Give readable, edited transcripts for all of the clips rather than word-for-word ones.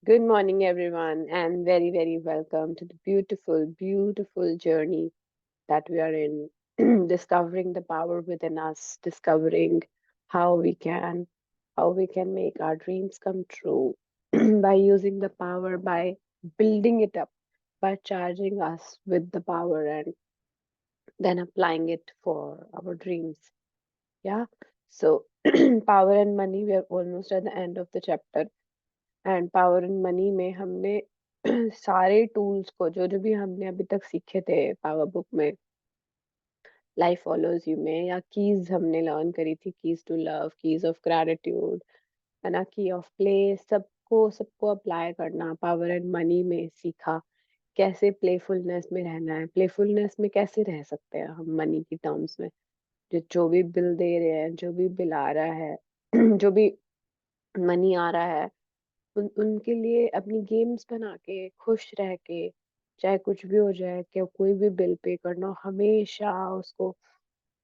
Good morning, everyone, and very, very welcome to the beautiful, beautiful journey that we are in, discovering the power within us, discovering how we can, how we can make our dreams come true by using the power, by building it up, by charging us with the power and then applying it for our dreams. Yeah. So, power and money, we are almost at the end of the chapter. And power and money में हमने सारे tools को जो जो भी हमने अभी तक सीखे थे पावर बुक में लाइफ फॉलोज यू में या कीज हमने लर्न करी थी keys to love keys of gratitude है ना की ऑफ प्ले सबको सबको अप्लाई करना पावर एंड मनी में सीखा कैसे प्लेफुलनेस में रहना है प्लेफुलनेस में कैसे रह सकते हैं हम मनी की टर्म्स में जो भी बिल दे रहे हैं जो भी बिल आ रहा है जो भी मनी आ रहा है उनके लिए अपनी गेम्स बना के खुश रह के चाहे कुछ भी हो जाए क्या कोई भी बिल पे करना हमेशा उसको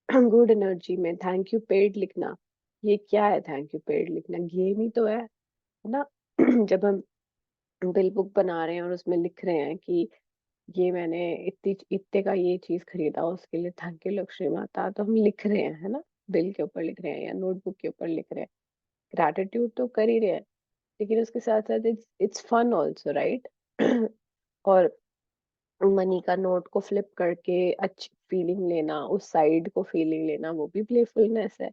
गुड एनर्जी में थैंक यू पेड लिखना ये क्या है थैंक यू पेड लिखना गेम ही तो है ना जब हम बिल बुक बना रहे हैं और उसमें लिख रहे हैं कि ये मैंने इतनी इतने का ये चीज खरीदा उसके लिए थैंक यू लक्ष्मी माता तो हम लिख रहे हैं है ना बिल के ऊपर लिख रहे हैं या नोटबुक के ऊपर लिख रहे हैं ग्रैटिट्यूड तो कर ही रहे हैं लेकिन उसके साथ साथ इट्स फन ऑल्सो राइट और मनी का नोट को फ्लिप करके अच्छी फीलिंग लेना उस साइड को फीलिंग लेना वो भी प्लेफुलनेस है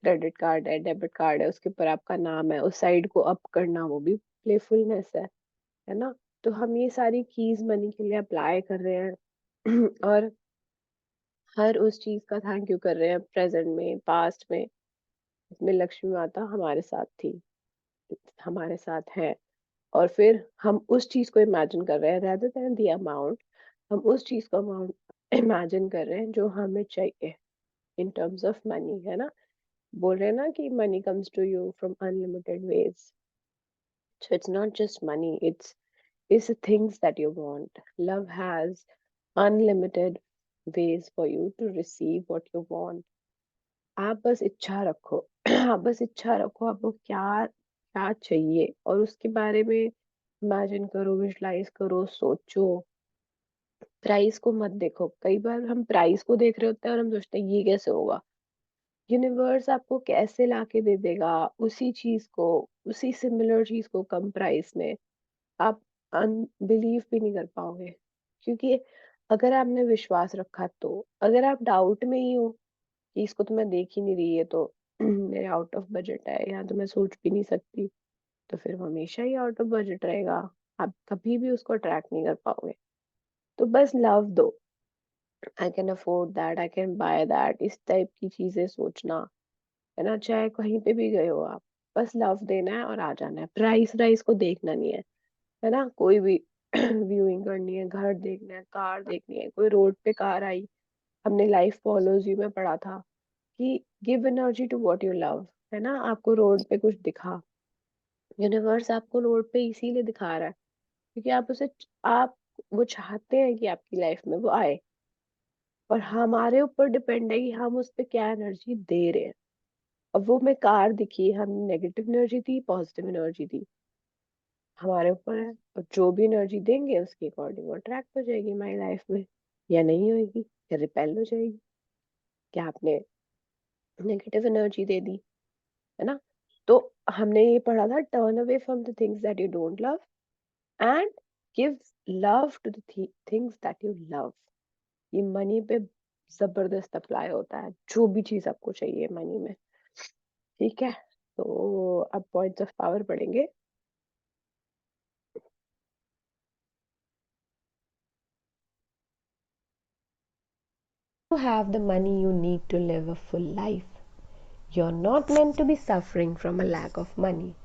क्रेडिट कार्ड है डेबिट कार्ड है उसके ऊपर आपका नाम है उस साइड को अप करना वो भी प्लेफुलनेस है ना तो हम ये सारी कीज मनी के लिए अप्लाई कर रहे हैं और हर उस चीज का थैंक यू कर रहे हैं प्रेजेंट में पास्ट में इसमें लक्ष्मी माता हमारे साथ थी हमारे साथ है और फिर हम उस चीज को इमेजिन कर रहे हैं rather than the amount हम उस चीज को अमाउंट इमेजिन कर रहे हैं जो हमें चाहिए इन टर्म्स ऑफ मनी है ना बोल रहे हैं ना कि money comes to you from unlimited ways so it's not just money it's the things that you want love has unlimited ways for you to receive what you want आप बस इच्छा रखो आप बस इच्छा रखो आपको क्या क्या चाहिए और उसके बारे में इमेजिन करो विजुलाइज करो सोचो प्राइस को मत देखो कई बार हम प्राइस को देख रहे होते हैं और हम सोचते हैं ये कैसे होगा यूनिवर्स आपको कैसे लाके दे देगा उसी चीज को उसी सिमिलर चीज को कम प्राइस में आप अनबिलीव भी नहीं कर पाओगे क्योंकि अगर आपने विश्वास रखा तो अगर आप डाउट में ही हो कि इसको तो मैं देख ही नहीं रही है तो मेरे आउट ऑफ बजट है या तो मैं सोच भी नहीं सकती तो फिर वो हमेशा ही आउट ऑफ बजट रहेगा आप कभी भी उसको अट्रैक्ट नहीं कर पाओगे तो बस लव दो I can afford that I can by that इस टाइप की चीजें सोचना है ना चाहे कहीं पे भी गए हो आप बस लव देना है और आ जाना है प्राइस राइस को देखना नहीं है ना कोई भी व्यूइंग करनी है घर देखना है कार देखनी है कोई रोड पे कार आई हमने लाइफ फॉलोज यू में पढ़ा था कि give energy to what you love है ना आपको रोड पे कुछ दिखा यूनिवर्स आपको रोड पे इसीलिए दिखा रहा है क्योंकि आप वो चाहते हैं कि आपकी लाइफ में वो आए और हमारे ऊपर डिपेंड है कि हम उस पे क्या एनर्जी दे रहे हैं अब वो में कार दिखी हम नेगेटिव एनर्जी दी पॉजिटिव एनर्जी दी हमारे ऊपर है और जो भी एनर्जी देंगे उसके अकॉर्डिंग वो अट्रैक्ट हो जाएगी हमारी लाइफ में या नहीं होगी या रिपेल हो जाएगी क्या आपने नेगेटिव एनर्जी दे दी है ना तो हमने ये पढ़ा था turn away from the things that you don't love and give love to the things that you love ये मनी पे जबरदस्त अप्लाई होता है जो भी चीज आपको चाहिए मनी में ठीक है तो अब पॉइंट्स ऑफ पावर पढ़ेंगे You have the money you need to live a full life. You're not meant to be suffering from a lack of money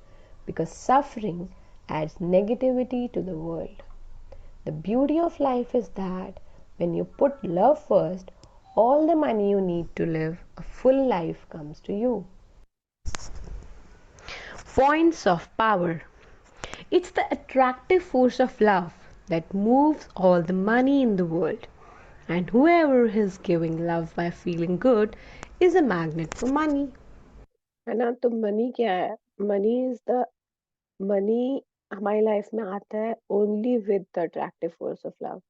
because suffering adds negativity to the world. The beauty of life is that when you put love first, all the money you need to live a full life comes to you. Points of power. It's the attractive force of love that moves all the money in the world. And whoever is giving love by feeling good is a magnet for money. है ना तो money क्या है money is the money हमारी life में आता है only with the attractive force of love.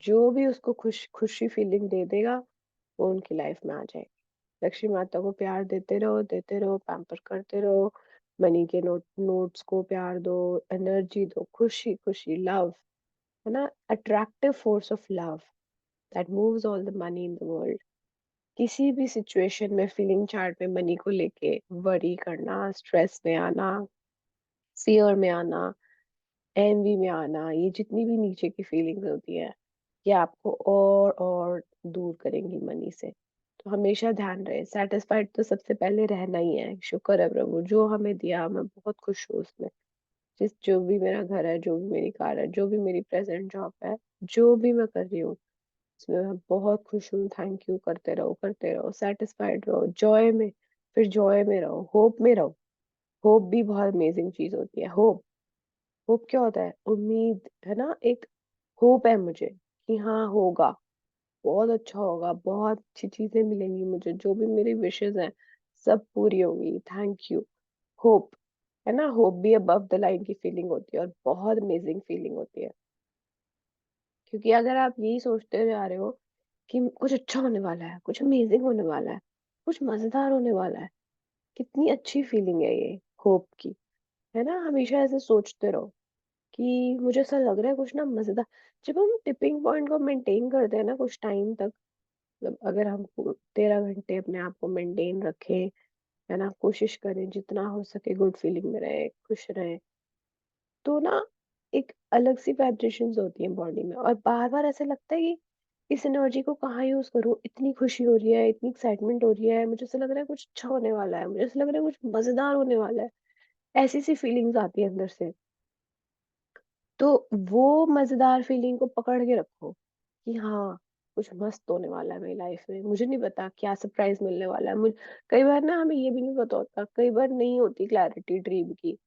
जो भी उसको खुशी फीलिंग दे देगा, वो उनकी लाइफ में आ जाएगी। लक्ष्मी माता को प्यार देते रहो, पैम्पर करते रहो, मनी के नोट्स को प्यार दो, एनर्जी दो, खुशी खुशी लव, है ना, attractive force of love that moves all the money in the world. किसी भी सिचुएशन में फीलिंग चार्ट में मनी को लेके वरी करना, स्ट्रेस में आना, फियर में आना, एनवी में आना, ये जितनी भी नीचे की फीलिंग्स होती है, ये आपको और दूर करेंगी मनी से। तो हमेशा ध्यान रहे, सेटिस्फाइड तो सबसे पहले रहना ही है। शुक्र है प्रभु जो हमें दिया, मैं बहुत खुश हूँ उसमें। जिस जो भी मेरा घर है, जो भी मेरी कार है, जो भी मेरी प्रेजेंट जॉब है, जो भी मैं कर रही हूँ, इसमें मैं बहुत खुश हूँ। थैंक यू करते रहो, सेटिस्फाइड रहो, जॉय में, फिर जॉय में रहो, होप में रहो। होप भी बहुत अमेजिंग चीज होती है। होप, होप क्या होता है? उम्मीद, है ना। एक होप है मुझे कि हाँ होगा, बहुत अच्छा होगा, बहुत अच्छी चीजें मिलेंगी मुझे, जो भी मेरी विशेस हैं सब पूरी होंगी। Thank you. होप, है ना। होप भी अबव द लाइन की फीलिंग होती है और बहुत अमेजिंग फीलिंग होती है। क्योंकि अगर आप यही सोचते जा रहे हो कि कुछ अच्छा होने वाला है, कुछ अमेजिंग होने वाला है, कुछ मजेदार होने वाला है, कितनी अच्छी फीलिंग है ये होप की, है ना। हमेशा ऐसे सोचते रहो कि मुझे ऐसा लग रहा है कुछ ना मजेदार। जब हम टिपिंग पॉइंट को मेंटेन करते हैं ना कुछ टाइम तक, मतलब अगर हम 13 घंटे अपने आप को मेंटेन रखें, है ना, कोशिश करें जितना हो सके गुड फीलिंग में रहे, खुश रहे, तो ना एक अलग सी वाइब्रेशंस होती हैं बॉडी में। और बार बार ऐसे लगता है कि इस एनर्जी को कहाँ यूज करूँ, इतनी खुशी हो रही है, इतनी एक्साइटमेंट हो रही है, मुझे ऐसा लग रहा है कुछ अच्छा होने वाला है, मुझे ऐसा लग रहा है कुछ मजेदार होने वाला है। ऐसी सी फीलिंग्स आती है अंदर से। तो वो मजेदार फीलिंग को पकड़ के रखो कि हाँ कुछ मस्त होने वाला है मेरी लाइफ में। मुझे नहीं पता क्या सरप्राइज मिलने वाला है मुझे। कई बार ना हमें ये भी नहीं पता होता, कई बार नहीं होती क्लैरिटी ड्रीम की।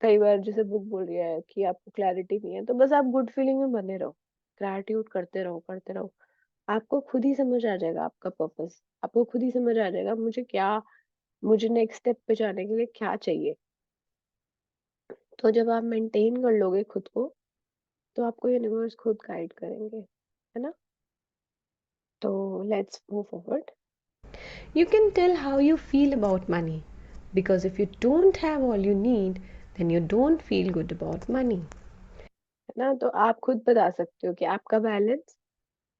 कई बार जैसे बुक बोल रही है कि आपको क्लैरिटी नहीं है, तो बस आप गुड फीलिंग में बने रहो, ग्रैटिट्यूड करते रहो करते रहो। आपको खुद ही समझ आ जाएगा आपका पर्पस, आपको खुद ही समझ आ जाएगा मुझे क्या, मुझे नेक्स्ट स्टेप पे जाने के लिए क्या चाहिए। तो जब आप मेंटेन कर लोगे खुद को, तो आपको यूनिवर्स खुद गाइड करेंगे, है ना। तो let's move forward. You can tell how you feel about money because if you don't have all you need, then you don't feel good about money. है ना, तो आप खुद बता सकते हो कि आपका बैलेंस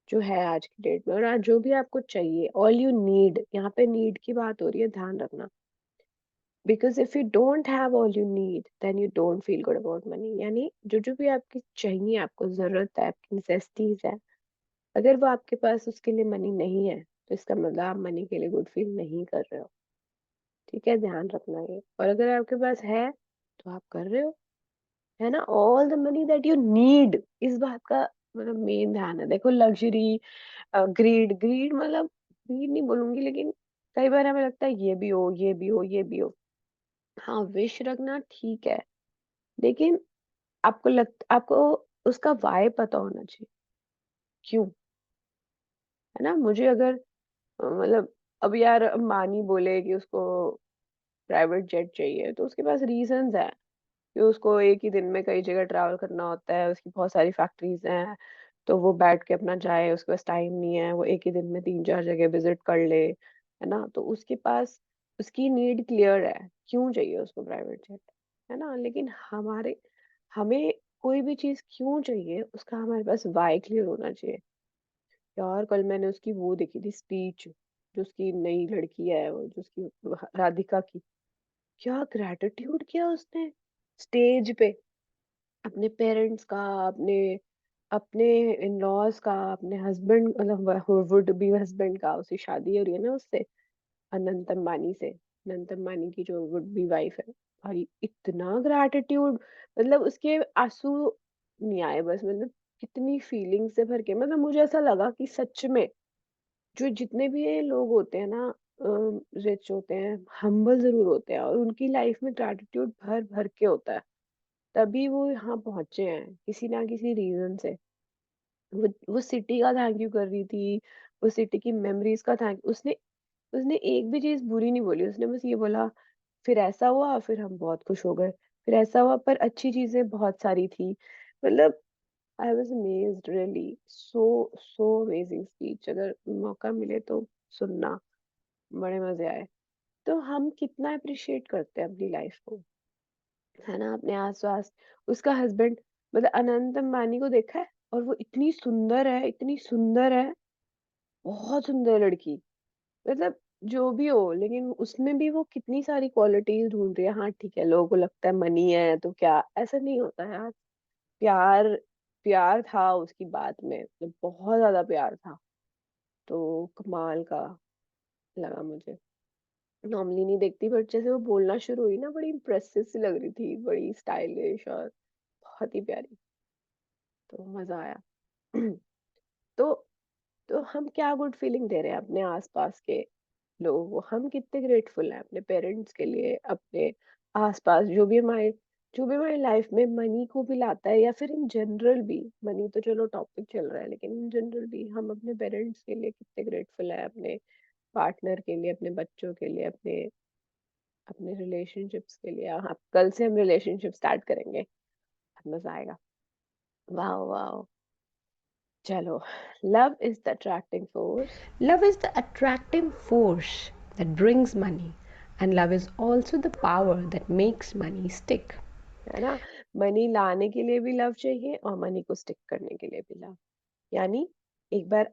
जो है आज की डेट में, और आज जो भी आपको चाहिए, ऑल यू नीड, यहाँ पे नीड की बात हो रही है, ध्यान रखना। Because if you don't have all you need then you don't feel good about money. यानी जो जो भी आपकी चाहिए, आपको जरूरत है, आपकी नेसेसिटीज है, अगर वो आपके पास उसके लिए मनी नहीं है, तो इसका मतलब आप मनी के लिए गुड फील नहीं कर रहे हो। ठीक है, ध्यान रखना ये। और अगर आपके पास है, तो आप कर रहे हो, है ना। All the money that you need, इस बात का मतलब मेन ध्यान है। देखो लग्जरी, ग्रीड, ग्रीड मतलब ग्रीड नहीं बोलूंगी, लेकिन कई बार हमें लगता है ये भी हो, ये भी हो, ये भी हो। हाँ, विश रखना ठीक है, लेकिन आपको उसका वाय पता होना चाहिए, क्यों, है ना। मुझे अगर मतलब अब यार अंबानी बोले कि उसको प्राइवेट जेट चाहिए, तो उसके पास रीजंस है कि उसको एक ही दिन में कई जगह ट्रैवल करना होता है, उसकी बहुत सारी फैक्ट्रीज हैं, तो वो बैठ के अपना जाए, उसके पास टाइम नहीं है वो एक ही दिन में 3-4 जगह विजिट कर ले, है ना। तो उसके पास उसकी नीड क्लियर है, क्यों चाहिए उसको प्राइवेट जेट, है ना। लेकिन हमें कोई भी चीज क्यों चाहिए, उसका हमारे पास वाई क्लियर होना चाहिए। यार कल मैंने उसकी वो देखी थी स्पीच, जो उसकी नई लड़की है, वो जो उसकी राधिका की, क्या ग्रेटिट्यूड किया उसने स्टेज पे, अपने पेरेंट्स का, अपने अपने इन लॉज का, अपने हस्बैंड मतलब वुड बी हस्बैंड का, उसकी शादी हो रही है ना उससे, अनंत अंबानी से। अनंत अंबानी की जो वुड बी वाइफ है, भाई इतना ग्रैटिट्यूड, मतलब उसके आंसू नहीं आए बस, मतलब कितनी फीलिंग से भर के, मतलब मुझे ऐसा लगा कि सच में जो जितने भी ये लोग होते हैं ना, रिच होते हैं, हम्बल जरूर होते हैं, और उनकी लाइफ में ग्रैटिट्यूड भर भर के होता है, तभी वो यहाँ पहुंचे हैं किसी ना किसी रीजन से। वो सिटी का थैंक यू कर रही थी, वो सिटी की मेमोरीज का थैंक, उसने उसने एक भी चीज बुरी नहीं बोली, उसने बस ये बोला फिर ऐसा हुआ, फिर हम बहुत खुश हो गए, फिर ऐसा हुआ पर अच्छी चीज़ें बहुत सारी थी। मतलब I was amazed really, so amazing speech, अगर मौका मिले तो सुनना, बड़े मज़े आए। तो हम कितना एप्रिशिएट करते हैं अपनी लाइफ़ को, है ना? अपने आस-पास उसका हस्बैंड, मतलब अनंत अंबानी को देखा है? और वो इतनी सुंदर है, बहुत सुंदर लड़की। मतलब जो भी हो, लेकिन उसमें भी वो कितनी सारी क्वालिटीज़ ढूँढ रही है। हाँ, ठीक है, लोगों को लगता है मनी है तो क्या, ऐसा नहीं होता यार। प्यार प्यार था उसकी बात में, मतलब बहुत ज़्यादा प्यार था। तो कमाल का लगा मुझे। नॉर्मली नहीं देखती, बट जैसे वो बोलना शुरू हुई ना, बड़ी इम्प्रेसिव सी लग रही थी, बड़ी स्टाइलिश और बहुत ही प्यारी। तो मज़ा आया। तो तो हम क्या गुड फीलिंग दे रहे हैं अपने आस-पास के लोगों को, हम कितने ग्रेटफुल हैं अपने पेरेंट्स के लिए, अपने आस-पास जो भी हमारी लाइफ में मनी को भी लाता है, या फिर इन जनरल भी, मनी तो चलो टॉपिक चल रहा है, लेकिन इन जनरल भी हम अपने पेरेंट्स के लिए कितने ग्रेटफुल हैं, अपने पार्टनर के लिए, अपने बच्चों के लिए, अपने अपने रिलेशनशिप्स के लिए। हाँ, कल से हम रिलेशनशिप स्टार्ट करेंगे, मज़ा आएगा। Wow, wow! चलो, love is the attracting force. Love is the attractive force that brings money, and love is also the power that makes money stick. है ना? मनी लाने के लिए भी लव चाहिए और मनी को स्टिक करने के लिए भी लव। यानी एक बार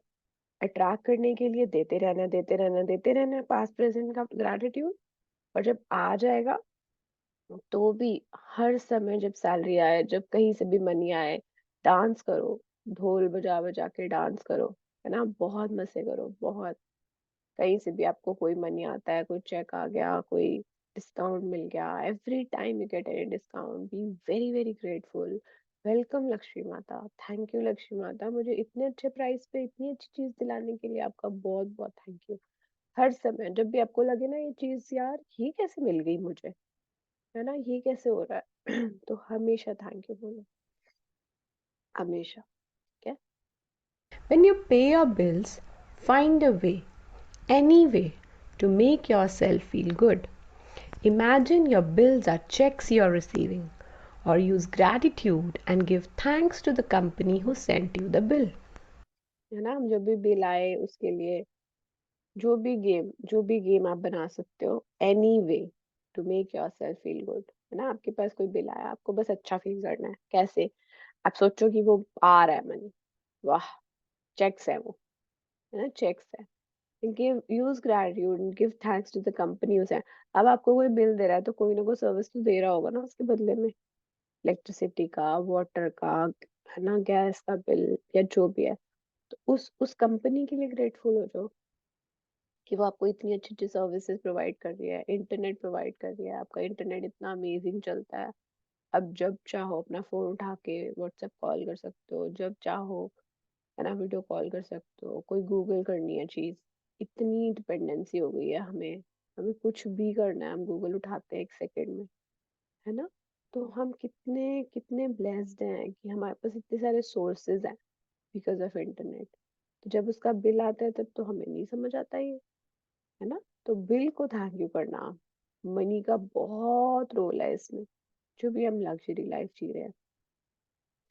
अट्रैक्ट करने के लिए देते रहना, पास्ट प्रेजेंट का ग्रैटिट्यूड, और जब आ जाएगा तो भी हर समय, जब सैलरी आए, जब कहीं से भी मनी आए, डांस करो, ढोल बजा बजा के डांस करो, है ना? बहुत मजे करो, बहुत। कहीं से भी आपको कोई मनी आता है, कोई चेक आ गया, कोई डिस्काउंट मिल गया, every time you get any discount, be very very grateful. Welcome Lakshmi माता, थैंक यू लक्ष्मी माता, मुझे इतने अच्छे प्राइस पे इतनी अच्छी चीज दिलाने के लिए आपका बहुत बहुत थैंक यू। हर समय जब भी आपको लगे ना ये चीज, यार ये कैसे मिल गई मुझे, है ना, ये कैसे हो रहा है, तो हमेशा थैंक यू बोलो, हमेशा। ठीक है? When you pay your bills, find a way, any way, to make yourself feel good. Imagine your bills are checks you're receiving, or use gratitude and give thanks to the company who sent you the bill. है ना? जब भी bill आए उसके लिए जो भी game आप बना सकते हो, any way to make yourself feel good, है ना? आपके पास कोई बिल आया, आपको बस अच्छा फील करना है, कैसे? आप सोचो कि वो आ रहा है मनी, वाह, चेक्स है वो, है ना? चेक्स है। Give use gratitude, give thanks to the company who sent. अब आपको कोई बिल दे रहा है तो कोई ना कोई सर्विस तो दे रहा होगा ना उसके बदले में, इलेक्ट्रिसिटी का, वाटर का, है ना, गैस का बिल, या जो भी है। तो उस कंपनी के लिए ग्रेटफुल हो जाओ कि वो आपको इतनी अच्छी-अच्छी सर्विसेज़ प्रोवाइड कर रही है, इंटरनेट प्रोवाइड कर रही है, आपका इंटरनेट इतना अमेज़िंग चलता है। अब जब चाहो अपना फ़ोन उठा के व्हाट्सएप कॉल कर सकते हो, जब चाहो, है ना, वीडियो कॉल कर सकते हो, कोई गूगल करनी है चीज़, इतनी डिपेंडेंसी हो गई है हमें, हमें कुछ भी करना है, हम गूगल उठाते हैं 1 सेकंड में, है ना? तो हम कितने कितने ब्लेस्ड हैं कि हमारे पास इतने सारे सोर्सेज़ हैं बिकॉज़ ऑफ इंटरनेट। तो जब उसका बिल आता है तब तो हमें नहीं समझ आता ये। है ना? तो बिल को थैंक यू करना, मनी का बहुत रोल है इसमें, जो भी हम लग्ज़री लाइफ़ जी रहे हैं,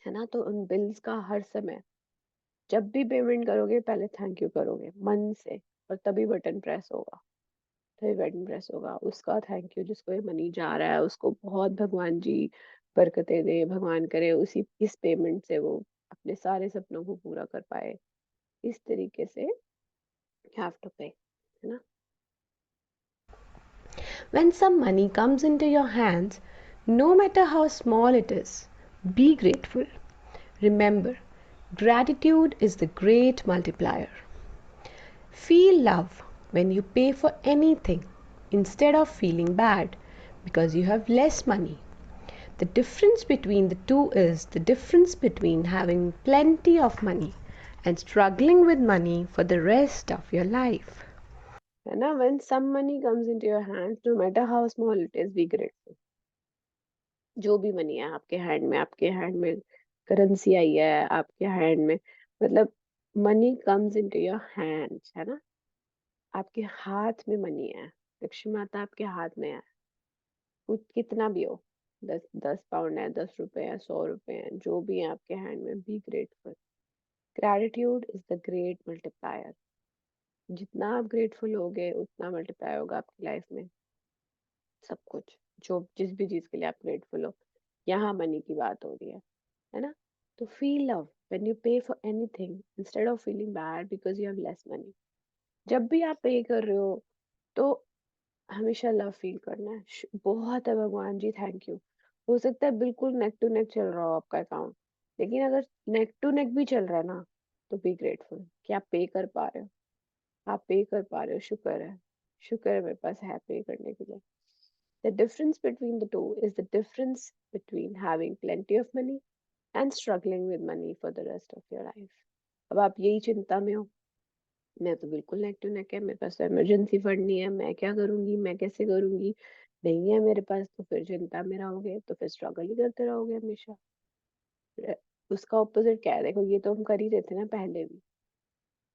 है ना? तो उन बिल्स का हर समय, जब भी पेमेंट करोगे पहले थैंक यू करोगे मन से, और तभी बटन प्रेस होगा, तभी बटन प्रेस होगा। उसका थैंक यू, जिसको ये मनी जा रहा है उसको बहुत भगवान जी बरकतें दें, भगवान करे उसी इस पेमेंट से वो अपने सारे सपनों को पूरा कर पाए। इस तरीके से यू हैव टू पे, है ना? When some money comes into your hands, no matter how small it is, be grateful. Remember, gratitude is the great multiplier. Feel love when you pay for anything instead of feeling bad because you have less money. The difference between the two is the difference between having plenty of money and struggling with money for the rest of your life. है ना? When some money comes into your hands, no matter how small it is, be grateful. जो भी money है आपके hand में currency आई है, आपके hand में, मतलब money comes into your hands, है ना? आपके हाथ में मनी है, लक्ष्मी माता आपके हाथ में है, कुछ कितना भी हो, 10 10 पाउंड है, 10 रुपए है, 100 रुपए है, जो भी है आपके हैंड में, be grateful. Gratitude is the great multiplier. जितना आप ग्रेटफुल होगे उतना मल्टीप्लाई होगा आपकी लाइफ में सब कुछ, जो जिस भी चीज के लिए आप ग्रेटफुल हो। यहाँ मनी की बात हो रही है ना? तो फील लव व्हेन यू पे for anything instead of feeling bad because you have less money. जब भी आप पे कर रहे हो तो हमेशा लव फील करना है। बहुत है भगवान जी, थैंक यू। हो सकता है बिल्कुल नेक टू नेक चल रहा हो आपका अकाउंट, लेकिन अगर नेक टू नेक भी चल रहा है ना, तो बी ग्रेटफुल कि आप पे कर पा रहे हो। आप पे कर पा रहे हो, शुक्र है। शुक्र है मेरे पास है पे करने के लिए। The difference between the two is the difference between having plenty of money and struggling with money for the rest of your life. अब आप यही चिंता में हो, मैं तो बिल्कुल नेक टू नेक है, मेरे पास तो इमरजेंसी फंड नहीं है, मैं क्या करूंगी, मैं कैसे करूंगी, नहीं है मेरे पास, तो फिर चिंता में रहोगे, तो फिर स्ट्रगल ही करते रहोगे हमेशा। अ, उसका ऑपोजिट क्या है? देखो, ये तो हम कर ही रहे थे ना पहले भी,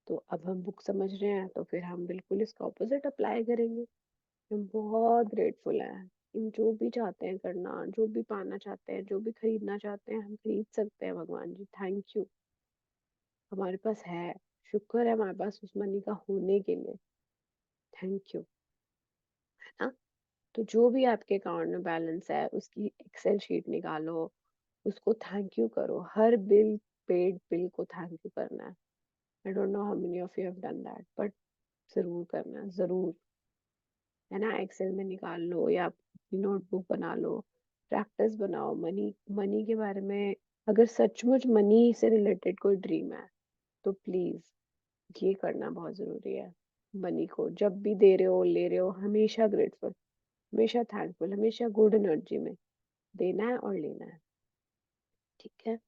तो अब हम बुक समझ रहे हैं, तो फिर हम बिल्कुल इसका ऑपोजिट अप्लाई करेंगे। हम बहुत ग्रेटफुल हैं। हम जो भी चाहते हैं करना, जो भी पाना चाहते हैं, जो भी खरीदना चाहते हैं, हम खरीद सकते हैं। भगवान जी थैंक यू, हमारे पास है। शुक्र है हमारे पास उस मनी का होने के लिए। थैंक यू, है ना? तो जो भी आपके अकाउंट में बैलेंस है उसकी एक्सेल शीट निकालो, उसको थैंक यू करो। हर बिल, पेड बिल को थैंक यू करना है। I don't know how many of you have done that, but जरूर करना है, जरूर, है ना? एक्सेल में निकाल लो या अपनी नोटबुक बना लो, प्रैक्टिस बनाओ। मनी मनी के बारे में, अगर सचमुच मनी से रिलेटेड कोई ड्रीम है, तो प्लीज ये करना बहुत जरूरी है। मनी को जब भी दे रहे हो, ले रहे हो, हमेशा ग्रेटफुल, हमेशा थैंकफुल, हमेशा गुड एनर्जी में देना है और लेना है। ठीक है?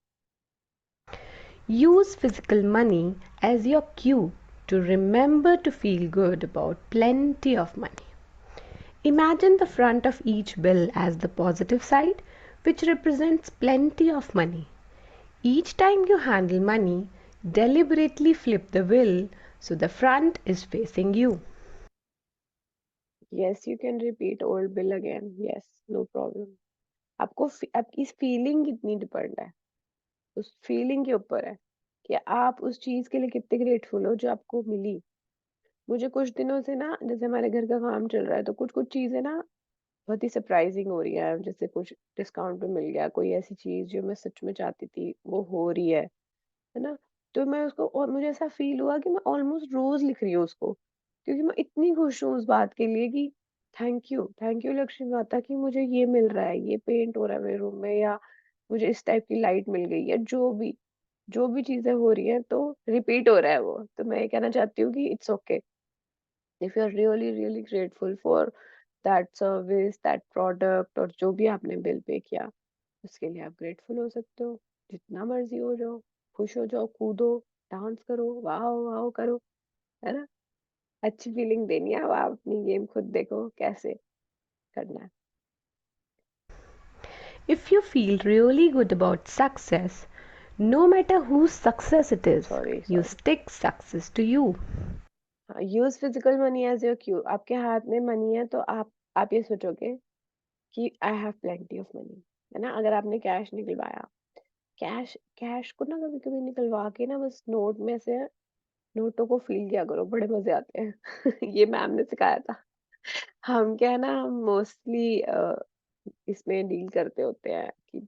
Use physical money as your cue to remember to feel good about plenty of money. Imagine the front of each bill as the positive side, which represents plenty of money. Each time you handle money, deliberately flip the bill so the front is facing you. Yes, you can repeat old bill again, yes, no problem. आपकी feeling कितनी depend है, उस feeling के ऊपर है कि आप उस चीज के लिए कितने ग्रेटफुल हो जो आपको मिली। मुझे कुछ दिनों से ना, जैसे हमारे घर का काम चल रहा है, तो कुछ कुछ चीजें ना बहुत ही सरप्राइजिंग हो रही है। जैसे कुछ डिस्काउंट पे मिल गया, कोई ऐसी चीज जो मैं सच में चाहती थी वो हो रही है ना? तो मैं उसको, और मुझे ऐसा फील हुआ कि मैं ऑलमोस्ट रोज लिख रही हूँ उसको, क्योंकि मैं इतनी खुश हूँ उस बात के लिए कि थैंक यू लक्ष्मी माता कि मुझे ये मिल रहा है, ये पेंट हो रहा है मेरे रूम में, या मुझे इस टाइप की लाइट मिल गई है। जो भी चीजें हो रही हैं, तो रिपीट हो रहा है वो। तो मैं ये कहना चाहती हूँ कि it's okay, if you are really really grateful for that service, that product, और जो भी आपने बिल पे किया, उसके लिए आप ग्रेटफुल हो सकते हो। जितना मर्जी हो जाओ, खुश हो जाओ, कूदो, डांस करो, वाह वाह करो, है ना? अच्छी फीलिंग देनी है। अब आप अपनी गेम खुद देखो कैसे करना है। If you feel really good about success, no matter whose success it is, sorry you sorry. stick success to you. Use physical money as your cue. आपके हाथ में मनी है तो आप ये सोचोगे कि I have plenty of money, है ना? अगर आपने कैश निकलवाया, कैश कैश को ना कभी कभी निकलवा के ना बस नोट में से, नोटों को फील किया करो, बड़े मजे आते हैं। ये मैम ने सिखाया था। हम क्या है ना, हम मोस्टली इसमें डील करते होते हैं कि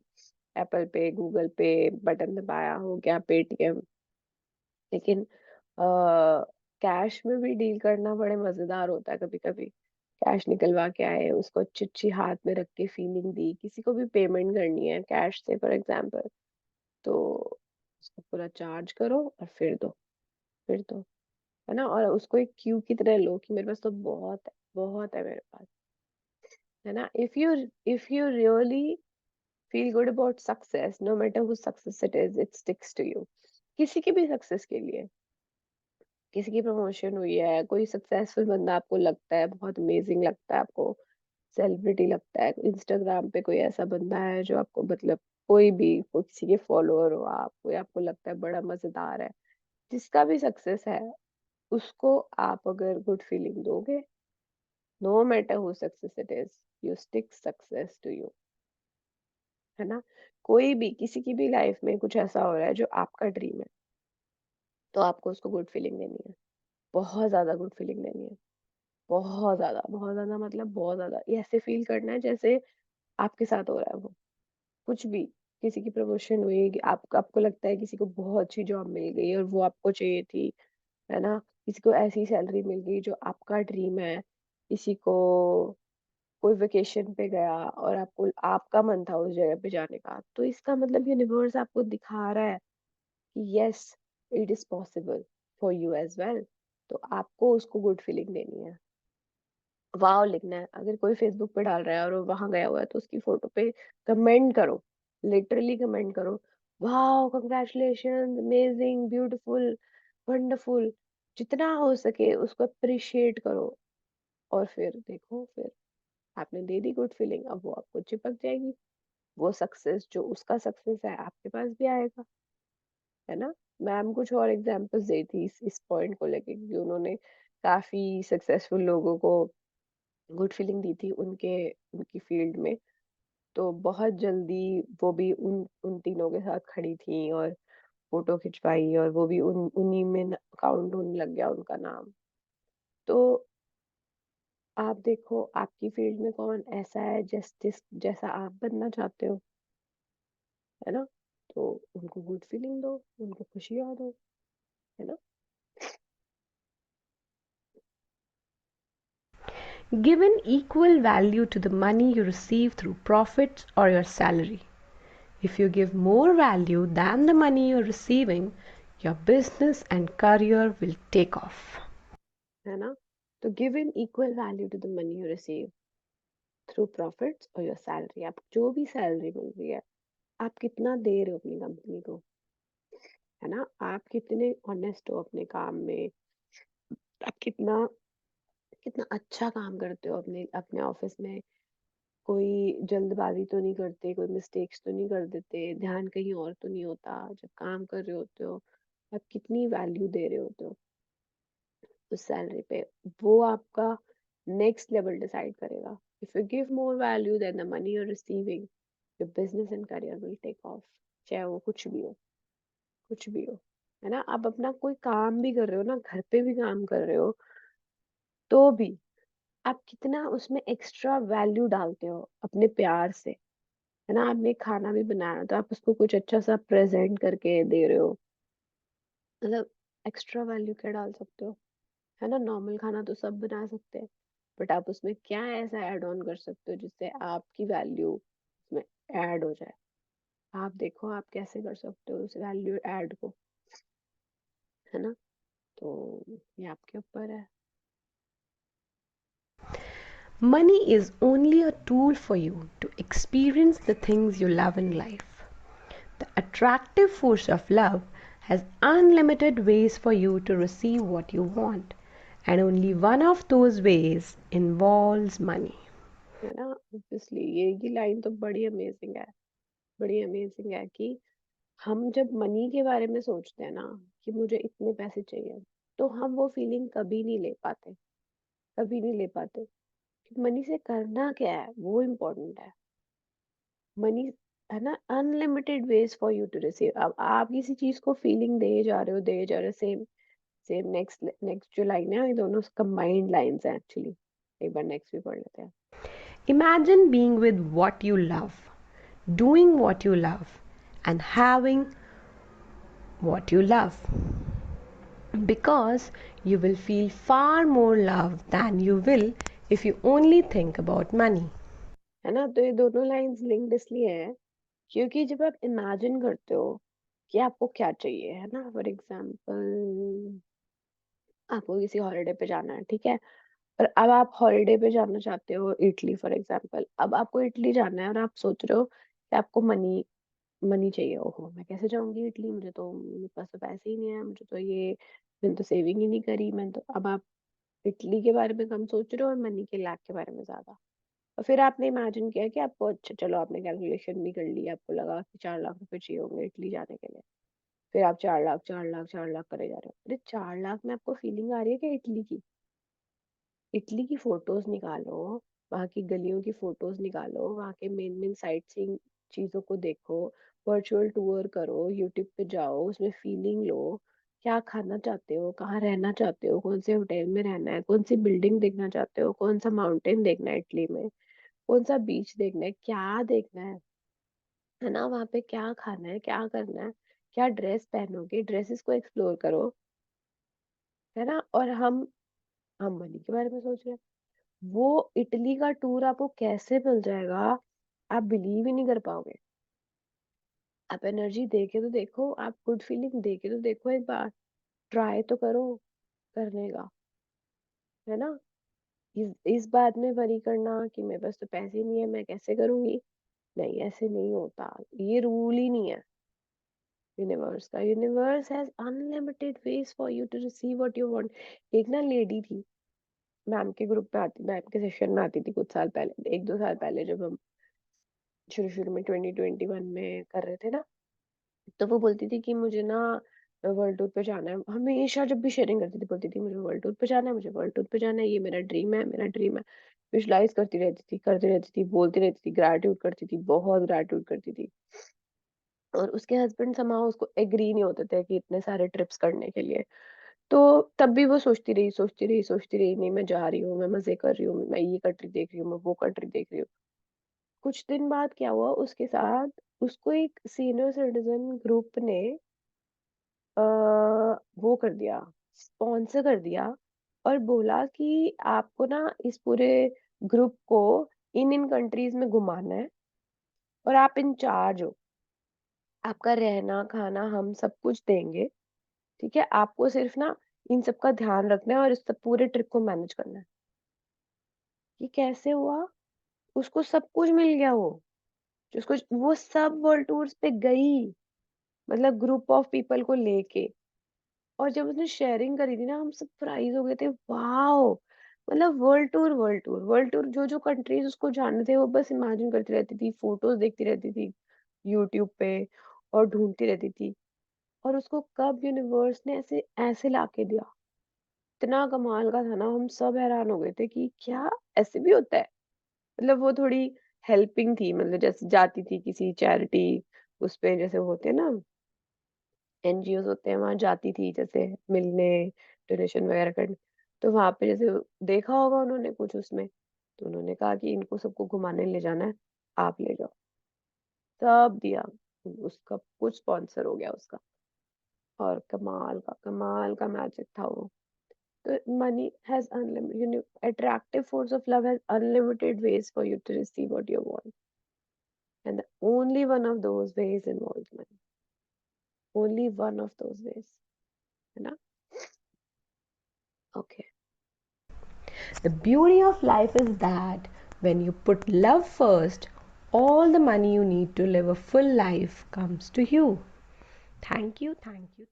एप्पल पे, गूगल पे, बटन दबाया, हो गया पेटीएम। लेकिन कैश में भी डील करना बड़े मजेदार होता है। कभी कभी कैश निकलवा के आए, उसको अच्छी अच्छी हाथ में रख के फीलिंग दी, किसी को भी पेमेंट करनी है कैश से फॉर एग्जाम्पल, तो उसको पूरा चार्ज करो और फिर दो, है ना? और उसको एक क्यू की तरह लो कि मेरे पास तो बहुत है मेरे पास, है ना? If you really feel good about success, no matter who success it sticks to you. किसी की भी सक्सेस के लिए, किसी की प्रमोशन हुई है, कोई सक्सेसफुल बंदा आपको लगता है, बहुत अमेजिंग लगता है आपको, सेलिब्रिटी लगता है, इंस्टाग्राम पे कोई ऐसा बंदा है जो आपको, मतलब कोई भी, कोई किसी के फॉलोअर हो आप, कोई आपको लगता है बड़ा मजेदार है, जिसका भी सक्सेस है, उसको आप अगर गुड फीलिंग दोगे, no matter who success it is, you stick success to you, है ना? कोई भी किसी की भी लाइफ में कुछ ऐसा हो रहा है जो आपका ड्रीम है, तो आपको उसको गुड फीलिंग देनी है, बहुत ज्यादा गुड फीलिंग देनी है, बहुत ज्यादा मतलब बहुत ज्यादा, ये ऐसे फील करना है जैसे आपके साथ हो रहा है वो कुछ भी। किसी की प्रमोशन हुई कि आपको लगता है किसी को बहुत अच्छी जॉब मिल गई और वो आपको चाहिए थी, है ना? किसी को ऐसी सैलरी मिल गई जो आपका ड्रीम है, किसी को कोई वेकेशन पे गया और आपको आपका मन था उस जगह पे जाने का, तो इसका मतलब यूनिवर्स आपको दिखा रहा है कि yes, it is possible for you as well. तो आपको उसको गुड फीलिंग देनी है, वाव लिखना है। अगर कोई फेसबुक पे डाल रहा है और वो वहां गया हुआ है तो उसकी फोटो पे कमेंट करो, लिटरली कमेंट करो, वाव, कंग्रेचुलेशन, अमेजिंग, ब्यूटीफुल, वंडरफुल, जितना हो सके उसको अप्रिशिएट करो। और फिर देखो, फिर आपने दे दी गुड फीलिंग, अब वो आपको चिपक जाएगी, वो सक्सेस जो उसका सक्सेस है आपके पास भी आएगा, है ना? मैम कुछ और एग्जांपल्स दी थी इस पॉइंट को लेके, क्योंकि उन्होंने काफी सक्सेसफुल लोगों को गुड फीलिंग दी थी उनके उनकी फील्ड में। तो बहुत जल्दी वो भी उन उन तीनों के साथ खड़ी थी और फोटो खिंचवाई, और वो भी उन्हीं में काउंट होने लग गया उनका नाम। तो आप देखो आपकी फील्ड में कौन ऐसा है जैसा आप बनना चाहते हो, है ना? तो उनको गुड फीलिंग दो, उनको खुशियाँ दो, है ना? Give an equal value to the money you receive through profits or your salary. If you give more value than the money you're receiving, your business and career will take off. है ना? तो give in equal value to the money you receive through profits और your salary. आप जो भी salary मिल रही है, आप कितना दे रहे हो अपनी कंपनी को, है ना? आप कितने ऑनेस्ट हो अपने काम में, आप कितना कितना अच्छा काम करते हो अपने अपने ऑफिस में, कोई जल्दबाजी तो नहीं करते, कोई मिस्टेक्स तो नहीं कर देते, ध्यान कहीं और तो नहीं होता जब काम कर रहे होते हो, आप कितनी वैल्यू दे रहे होते हो उस सैलरी पे, वो आपका नेक्स्ट लेवल डिसाइड करेगा। If you give more value then the money you are receiving, your business and career will take off, चाहे वो कुछ भी हो, कुछ भी हो, है ना? आप अपना कोई काम भी कर रहे हो ना, घर पे भी काम कर रहे हो, तो भी आप कितना उसमें एक्स्ट्रा वैल्यू डालते हो अपने प्यार से, है ना? आपने खाना भी बनाया तो आप उसको कुछ अच्छा सा प्रेजेंट करके दे रहे हो, मतलब एक्स्ट्रा वैल्यू क्या डाल सकते हो, है ना? नॉर्मल खाना तो सब बना सकते हैं, बट आप उसमें क्या ऐसा ऐड ऑन कर सकते हो जिससे आपकी वैल्यू उसमें ऐड हो जाए। आप देखो आप कैसे कर सकते हो उस वैल्यू ऐड को, है ना? तो ये आपके ऊपर है। Money is only a tool for you to experience the things you love in life. The attractive force of love has unlimited ways for you to receive what you want, and only one of those ways involves money. है ना? Obviously ये line तो बड़ी amazing है, बड़ी amazing है कि हम जब मनी के बारे में सोचते हैं ना कि मुझे इतने पैसे चाहिए, तो हम वो फीलिंग कभी नहीं ले पाते, कभी नहीं ले पाते। मनी से करना क्या है वो इम्पोर्टेंट है। मनी, है ना, unlimited ways for you to receive. अब आप किसी चीज को फीलिंग दे जा रहे हो, दे जा रहे हो, सेम सेम नेक्स्ट नेक्स्ट जो लाइन है, ये दोनों कंबाइंड लाइंस हैं एक्चुअली। एक बार नेक्स्ट भी पढ़ लेते हैं। Imagine being with what you love, doing what you love, and having what you love. Because you will feel far more love than you will if you only think about money. है ना? तो ये दोनों lines linked इसलिए है क्योंकि जब आप इमेजिन करते हो कि आपको क्या चाहिए, है ना, फॉर एग्जाम्पल आपको किसी हॉलिडे पे जाना है, ठीक है? और अब आप हॉलिडे पे जाना चाहते हो इटली फॉर एग्जाम्पल, अब आपको इटली जाना है और आप सोच रहे हो कि आपको मनी मनी चाहिए। ओहो, मैं कैसे जाऊंगी इटली, मुझे तो मेरे पास तो पैसे ही नहीं है, मुझे तो ये, मैंने तो सेविंग ही नहीं करी, मैं तो, अब आप इटली के बारे में कम सोच रहे हो और मनी के लाख के बारे में ज्यादा। और फिर आपने इमेजिन किया कि आपको, अच्छा चलो आपने कैलकुलेशन भी कर ली, आपको लगा कि 4 लाख रुपए चाहिए होंगे इटली जाने के लिए। फिर आप 4 लाख 4 लाख 4 लाख करे जा रहे हो, अरे 4 लाख में आपको फीलिंग आ रही है क्या इटली की? इटली की फोटोज निकालो, वहाँ की गलियों की फोटोज निकालो, वहाँ के मेन मेन साइट सीइंग चीजों को देखो, वर्चुअल टूर करो, यूट्यूब पे जाओ, उसमें फीलिंग लो। क्या खाना चाहते हो, कहाँ रहना चाहते हो, कौन से होटल में रहना है, कौन सी बिल्डिंग देखना चाहते हो, कौन सा माउंटेन देखना है इटली में, कौन सा बीच देखना है, क्या देखना है ना, वहाँ पे क्या खाना है, क्या करना है, क्या ड्रेस पहनोगे, ड्रेसेस को एक्सप्लोर करो, है ना। और हम मनी के बारे में सोच रहे हैं। वो इटली का टूर आपको कैसे मिल जाएगा, आप बिलीव ही नहीं कर पाओगे। आप एनर्जी दे के तो देखो, आप गुड फीलिंग दे के तो देखो, एक बार ट्राई तो करो करने का, है ना। इस बात में वरी करना कि मेरे पास तो पैसे नहीं है, मैं कैसे करूंगी, नहीं ऐसे नहीं होता। ये रूल ही नहीं है यूनिवर्स का। Universe has unlimited ways for you to receive what you want. एक ना लेडी थी, मैम के ग्रुप में आती, मैम के सेशन में आती थी कुछ साल पहले, 1-2 साल पहले, जब हम शुरू शुरू में 2021 में कर रहे थे ना। तो वो बोलती थी कि मुझे ना वर्ल्ड टूर पे जाना है, हमेशा जब भी शेयरिंग करती थी बोलती थी मुझे वर्ल्ड टूर पे जाना है, मुझे वर्ल्ड टूर पे जाना है, ये मेरा ड्रीम है, मेरा ड्रीम है। विजुलाइज करती रहती थी, बोलती रहती थी, ग्रैटिट्यूड करती थी, बहुत ग्रैटिट्यूड करती थी। और उसके हस्बैंड समाउ उसको एग्री नहीं होते थे कि इतने सारे ट्रिप्स करने के लिए। तो तब भी वो सोचती रही, नहीं मैं जा रही हूँ, मैं मजे कर रही हूँ, मैं ये कंट्री देख रही हूँ, मैं वो कंट्री देख रही हूँ। कुछ दिन बाद क्या हुआ उसके साथ, उसको एक सीनियर सिटीजन ग्रुप ने अ, वो कर दिया, स्पॉन्सर कर दिया, और बोला कि आपको ना इस पूरे ग्रुप को इन कंट्रीज में घुमाना है, और आप इंचार्ज हो, आपका रहना खाना हम सब कुछ देंगे, ठीक है, आपको सिर्फ ना इन सब का ध्यान रखना है और इस सब पूरे ट्रिप को मैनेज करना है। ये कैसे हुआ? उसको सब कुछ मिल गया, उसको वो सब वर्ल्ड टूर्स पे गई, मतलब ग्रुप ऑफ पीपल को लेके। और जब उसने शेयरिंग करी थी ना, हम सरप्राइज हो गए थे, वाओ। मतलब वर्ल्ड टूर, जो जो कंट्रीज उसको जानने थे वो बस इमेजिन करती रहती थी, फोटोज देखती रहती थी यूट्यूब पे, और ढूंढती रहती थी। और उसको कब यूनिवर्स ने ऐसे ऐसे लाके दिया, इतना कमाल का था ना, हम सब हैरान हो गए थे कि क्या ऐसे भी होता है। मतलब वो थोड़ी हेल्पिंग थी, मतलब जैसे जाती थी किसी चैरिटी उस पे, जैसे होते हैं ना एनजीओज होते हैं, वहां जाती थी जैसे मिलने, डोनेशन वगैरह करने। तो वहां पे जैसे देखा होगा उन्होंने कुछ उसमें, तो उन्होंने कहा कि इनको सबको घुमाने ले जाना है, आप ले जाओ। सब दिया, उसका कुछ स्पॉन्सर हो गया उसका। और कमाल का मैजिक था वो। तो money has unlimited, attractive force of love has unlimited ways for you to receive what you want, and the only one of those ways involves money. Only one of those ways, है ना? Okay. The beauty of life is that when you put love first, all the money you need to live a full life comes to you. Thank you, thank you.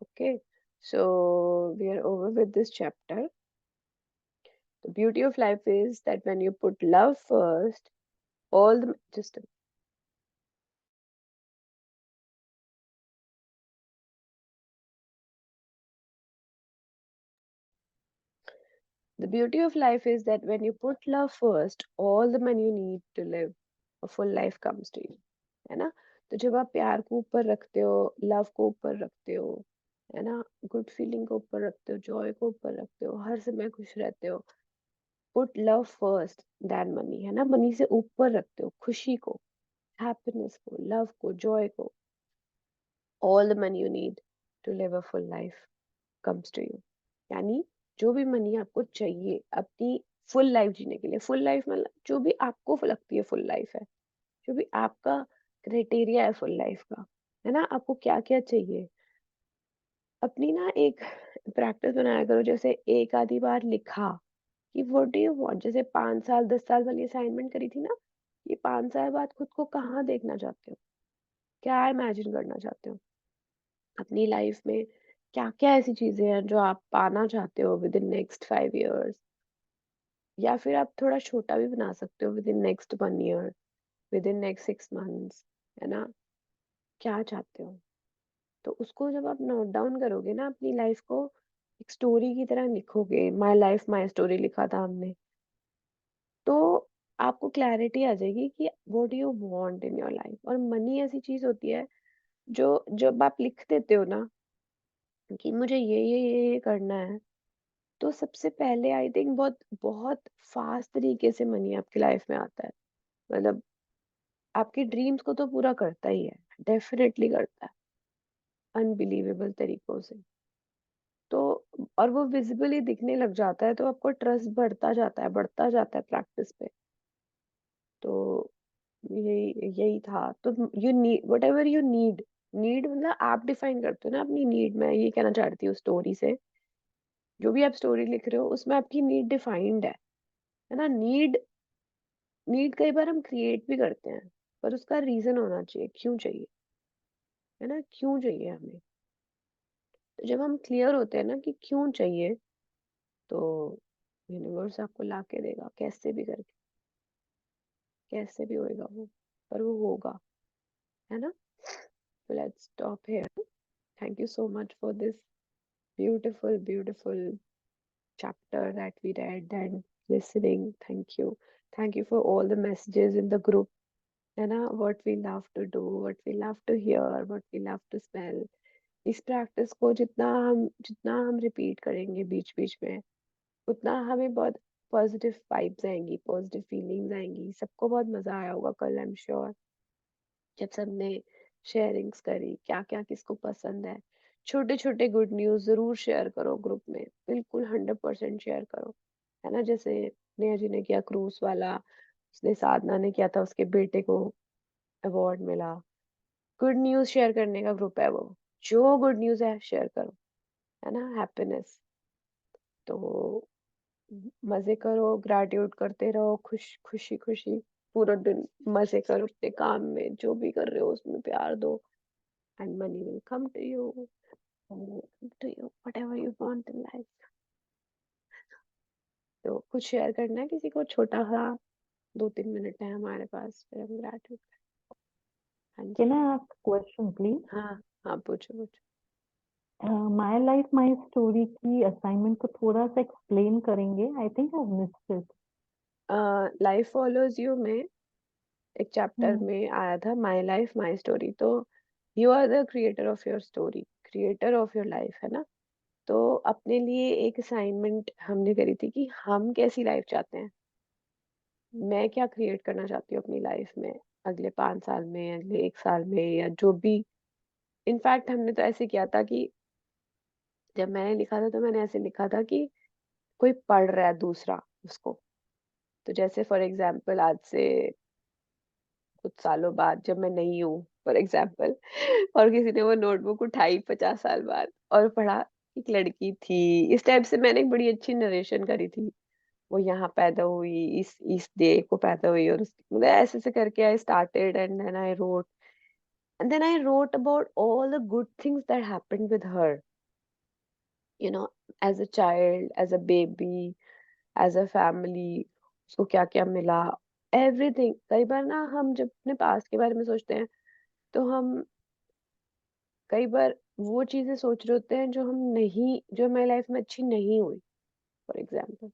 Okay, so we are over with this chapter. The beauty of life is that when you put love first, all the just the beauty of life is that when you put love first, all the money you need to live a full life comes to you, है ना। तो जब आप प्यार को ऊपर रखते हो, लव को ऊपर रखते हो, है ना, गुड फीलिंग को ऊपर रखते हो, जॉय को ऊपर रखते हो, हर समय खुश रहते हो, put love first then money, है ना, मनी से ऊपर रखते हो खुशी को, हैप्पीनेस को, लव को, जॉय को, all the money you need to live a full life comes to you. यानी जो भी मनी आपको चाहिए अपनी फुल लाइफ जीने के लिए, फुल लाइफ मतलब जो भी आपको लगती है फुल लाइफ है, जो भी आपका क्राइटेरिया है फुल लाइफ का, है ना, आपको क्या क्या चाहिए, अपनी ना एक प्रैक्टिस बनाया करो। जैसे एक आधी बार लिखा कि व्हाट डू यू वांट, जैसे 5 साल 10 साल वाली असाइनमेंट करी थी ना, ये 5 साल बाद खुद को कहाँ देखना चाहते हो, क्या इमेजिन करना चाहते हो अपनी लाइफ में, क्या क्या ऐसी चीजें हैं जो आप पाना चाहते हो विद इन नेक्स्ट 5 इयर्स, या फिर आप थोड़ा छोटा भी बना सकते हो, with in next 1 year, with in next 6 months, है ना, क्या चाहते हो। तो उसको जब आप नोट डाउन करोगे ना अपनी लाइफ को, एक स्टोरी की तरह लिखोगे, माय लाइफ माय स्टोरी लिखा था हमने, तो आपको क्लैरिटी आ जाएगी कि what do you want in your life. और मनी ऐसी चीज होती है जो जब आप लिख देते हो ना कि मुझे ये करना है, तो सबसे पहले आई थिंक बहुत बहुत फास्ट तरीके से मनी आपकी लाइफ में आता है। मतलब आपके ड्रीम्स को तो पूरा करता ही है, डेफिनेटली करता है, अनबिलीवेबल तरीकों से। तो और वो विजिबली दिखने लग जाता है, तो आपको ट्रस्ट बढ़ता जाता है प्रैक्टिस पे। तो यही यही था। तो you need what ever you need, need मतलब आप डिफाइन करते हो ना अपनी नीड। मैं ये कहना चाहती हूँ स्टोरी से, जो भी आप स्टोरी लिख रहे हो उसमें आपकी नीड डिफाइंड है ना। नीड नीड कई बार हम क्रिएट भी करते हैं, पर उसका रीजन होना चाहिए, क्यों चाहिए, है ना, क्यों चाहिए हमें। तो जब हम क्लियर होते हैं ना कि क्यों चाहिए, तो यूनिवर्स आपको ला के देगा, कैसे भी करके, कैसे भी होएगा वो, पर वो होगा, है ना। तो let's stop here. Thank you so much for this beautiful beautiful chapter that we read and listening. Thank you for all the messages in the group, है ना। what we love to do, what we love to hear, what we love to smell। इस practice को जितना हम repeat करेंगे बीच बीच में, उतना हमें बहुत पॉजिटिव वाइब्स आएंगी, पॉजिटिव फीलिंग्स आएंगी। सबको बहुत मजा आया होगा कल, आई एम श्योर, जब सबने शेयरिंग्स करी, क्या क्या किसको पसंद है। छोटे छोटे गुड न्यूज जरूर शेयर करो ग्रुप में, बिल्कुल 100% शेयर करो, है ना। जैसे नेहा जी ने किया क्रूज वाला, उसने साधना ने किया था, उसके बेटे को अवार्ड मिला। गुड न्यूज शेयर करने का ग्रुप है वो, जो गुड न्यूज है शेयर करो, है ना, हैप्पीनेस। तो मजे करो, ग्रैटिट्यूड करते रहो, खुशी खुशी पूरा दिन मजे करो अपने काम में, जो भी कर रहे हो उसमें प्यार दो, and money will come to you, money will come to you, whatever you want in life। तो कुछ शेयर करना है किसी को, छोटा सा, 2-3 मिनट है हमारे पास, फिर हम ग्रैटिट्यूड। हाँ Can ji. I ask a question, please? हाँ हाँ, पूछो पूछो। My life, my story की असाइनमेंट को थोड़ा सा एक्सप्लेन करेंगे? I think I missed it. Life follows you में एक चैप्टर हम्म। में आया था, माई लाइफ माई स्टोरी। तो you are the creator of your story, creator of your life, है ना। तो अपने लिए एक असाइनमेंट हमने करी थी कि हम कैसी लाइफ चाहते हैं, मैं क्या क्रिएट करना चाहती हूँ अपनी लाइफ में, अगले 5 साल में, अगले 1 साल में, या जो भी। इनफैक्ट हमने तो ऐसे किया था कि जब मैंने लिखा था तो मैंने ऐसे लिखा था कि कोई पढ़ रहा है दूसरा उसको। तो जैसे फॉर एग्जाम्पल आज से कुछ सालों बाद जब मैं नहीं हूँ, फॉर एग्जाम्पल, और किसी ने वो नोटबुक उठाई 50 साल बाद और पढ़ा, एक लड़की थी, इस टाइप से मैंने एक बड़ी अच्छी नरेशन करी थी। वो यहाँ पैदा हुई, इस डे को पैदा हुई, और मतलब ऐसे ऐसे करके I started, and then I wrote about all the good things that happened with her, you know, as a child, as a baby, as a family, उसको क्या क्या मिला, एवरीथिंग। कई बार ना हम जब अपने पास्ट के बारे में सोचते हैं, तो हम कई बार वो चीजें सोच रहे होते हैं जो हमारी लाइफ में अच्छी नहीं हुई, फॉर एग्जाम्पल।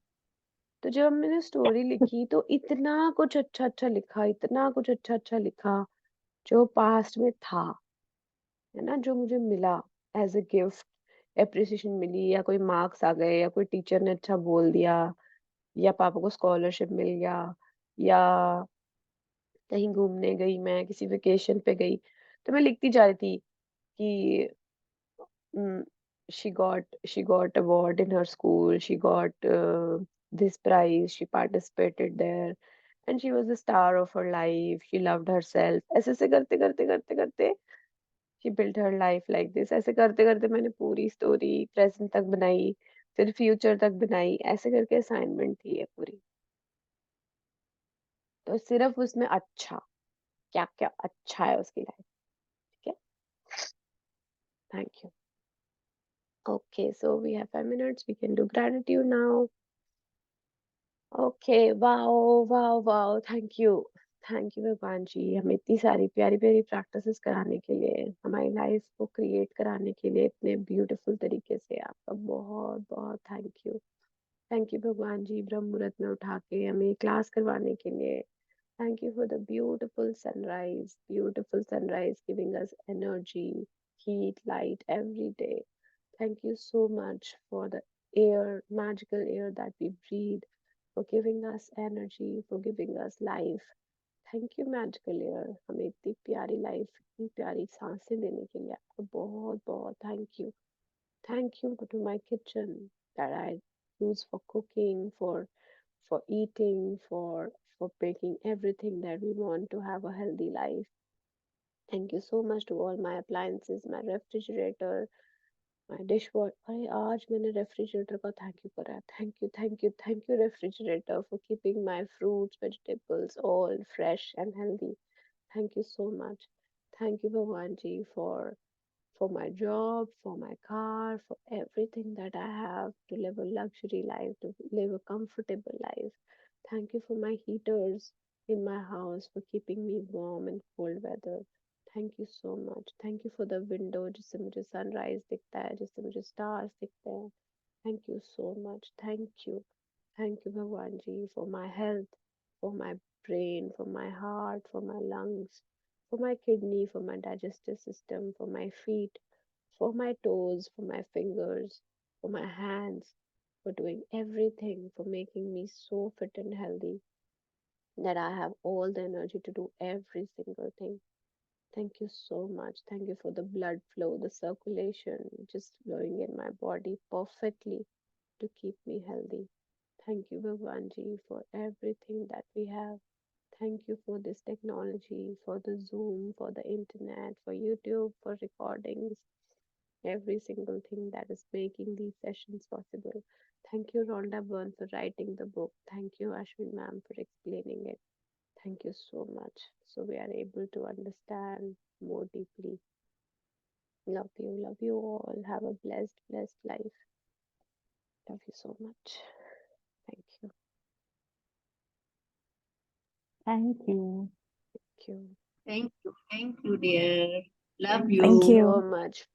तो जब मैंने स्टोरी लिखी तो इतना कुछ अच्छा अच्छा लिखा, इतना कुछ अच्छा अच्छा लिखा, जो पास्ट में था, है ना, जो मुझे मिला एज अ गिफ्ट, एप्रिसिएशन मिली, या कोई मार्क्स आ गए, या कोई टीचर ने अच्छा बोल दिया, या पापा को स्कॉलरशिप मिल गया, या कहीं घूमने गई, मैं किसी वेकेशन पे गई, तो मैं लिखती जा रही थी कि mm, she got award in her school, she got this prize, she participated there, and she was the star of her life, she loved herself। ऐसे ऐसे करते करते करते करते she built her life like this। ऐसे करते करते मैंने पूरी स्टोरी प्रेजेंट तक बनाई, फिर फ्यूचर तक बनाई, ऐसे करके असाइनमेंट थी ये पूरी। तो सिर्फ उसमें अच्छा, क्या क्या अच्छा है उसकी लाइफ। ठीक है, thank you. Okay, so we have 5 minutes. We can do gratitude now. Okay, wow, wow, wow. Thank you. Thank you भगवान जी, हमें इतनी सारी प्यारी प्यारी प्रैक्टिसेस कराने के लिए, हमारी लाइफ को क्रिएट कराने के लिए इतने ब्यूटीफुल तरीके से। आपका बहुत बहुत थैंक यू भगवान जी, ब्रह्म मुहूर्त में उठा के हमें क्लास करवाने के लिए। Thank you for the beautiful sunrise giving us energy, heat, light every day. Thank you so much for the air, magical air that we breathe, for giving us energy, for giving us life. Thank you magical air, हमें इतनी प्यारी life, इतनी प्यारी सांसें देने के लिए आपको बहुत बहुत thank you to my kitchen that I use for cooking, for eating, for making everything that we want to have a healthy life. Thank you so much to all my appliances, my refrigerator, my dishwasher. अरे आज मैंने refrigerator का thank you करा है। Thank you refrigerator for keeping my fruits vegetables all fresh and healthy. Thank you so much. Thank you, Bhagwanji, for my job, for my car, for everything that I have to live a luxury life, to live a comfortable life. Thank you for my heaters in my house for keeping me warm in cold weather. Thank you so much. Thank you for the window जिससे मुझे sunrise दिखता है, जिससे मुझे stars दिखते हैं. Thank you so much. Thank you. Thank you, Bhagwan Ji, for my health, for my brain, for my heart, for my lungs, for my kidney, for my digestive system, for my feet, for my toes, for my fingers, for my hands, for doing everything, for making me so fit and healthy that I have all the energy to do every single thing. Thank you so much. Thank you for the blood flow, the circulation just flowing in my body perfectly to keep me healthy. Thank you, Bhagwanji, for everything that we have. Thank you for this technology, for the Zoom, for the internet, for YouTube, for recordings, every single thing that is making these sessions possible. Thank you, Rhonda Byrne, for writing the book. Thank you, Ashwin ma'am, for explaining it. Thank you so much. So we are able to understand more deeply. Love you all. Have a blessed life. Love you so much. Thank you. Thank you. Thank you. Thank you, dear. Love Thank you. you Thank you. so much.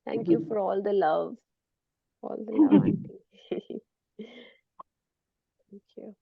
Thank you for all the love. All the love, auntie. Thank you.